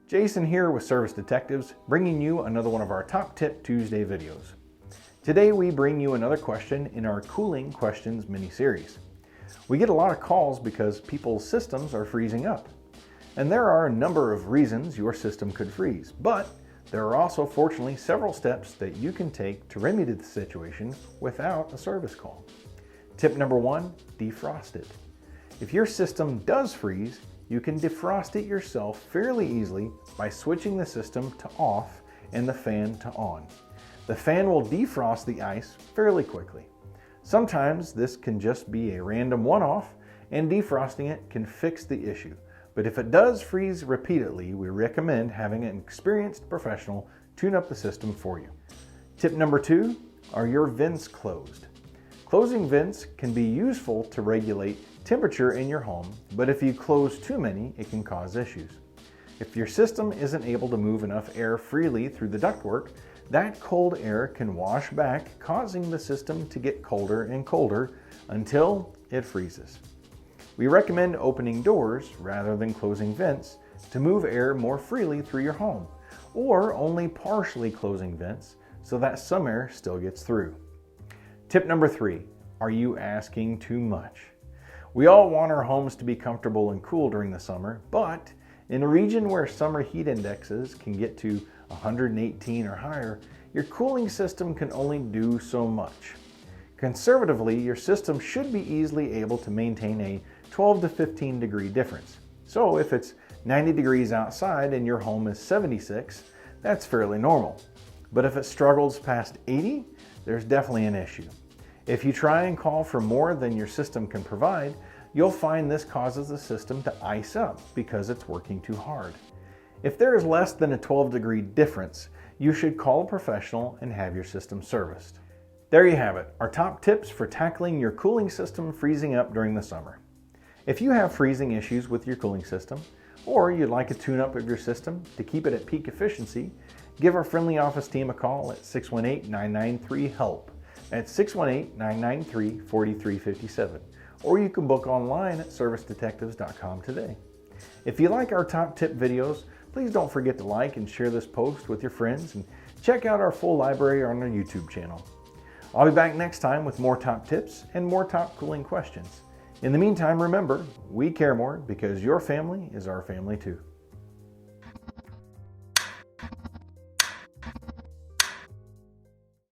Jason here with Service Detectives, bringing you another one of our Top Tip Tuesday videos. Today we bring you another question in our Cooling Questions mini-series. We get a lot of calls because people's systems are freezing up. And there are a number of reasons your system could freeze, but there are also fortunately several steps that you can take to remedy the situation without a service call. Tip number 1, defrost it. If your system does freeze, you can defrost it yourself fairly easily by switching the system to off and the fan to on. The fan will defrost the ice fairly quickly. Sometimes this can just be a random one-off, and defrosting it can fix the issue. But if it does freeze repeatedly, we recommend having an experienced professional tune up the system for you. Tip number 2, are your vents closed? Closing vents can be useful to regulate temperature in your home, but if you close too many, it can cause issues. If your system isn't able to move enough air freely through the ductwork, that cold air can wash back, causing the system to get colder and colder until it freezes. We recommend opening doors rather than closing vents to move air more freely through your home, or only partially closing vents so that some air still gets through. Tip number 3, are you asking too much? We all want our homes to be comfortable and cool during the summer, but in a region where summer heat indexes can get to 118 or higher, your cooling system can only do so much. Conservatively, your system should be easily able to maintain a 12 to 15 degree difference. So if it's 90 degrees outside and your home is 76, that's fairly normal. But if it struggles past 80, there's definitely an issue. If you try and call for more than your system can provide, you'll find this causes the system to ice up because it's working too hard. If there is less than a 12 degree difference, you should call a professional and have your system serviced. There you have it, our top tips for tackling your cooling system freezing up during the summer. If you have freezing issues with your cooling system, or you'd like a tune-up of your system to keep it at peak efficiency, give our friendly office team a call at 618-993-HELP. at 618-993-4357, or you can book online at servicedetectives.com today. If you like our top tip videos, please don't forget to like and share this post with your friends, and check out our full library on our YouTube channel. I'll be back next time with more top tips and more top cooling questions. In the meantime, remember, we care more because your family is our family too.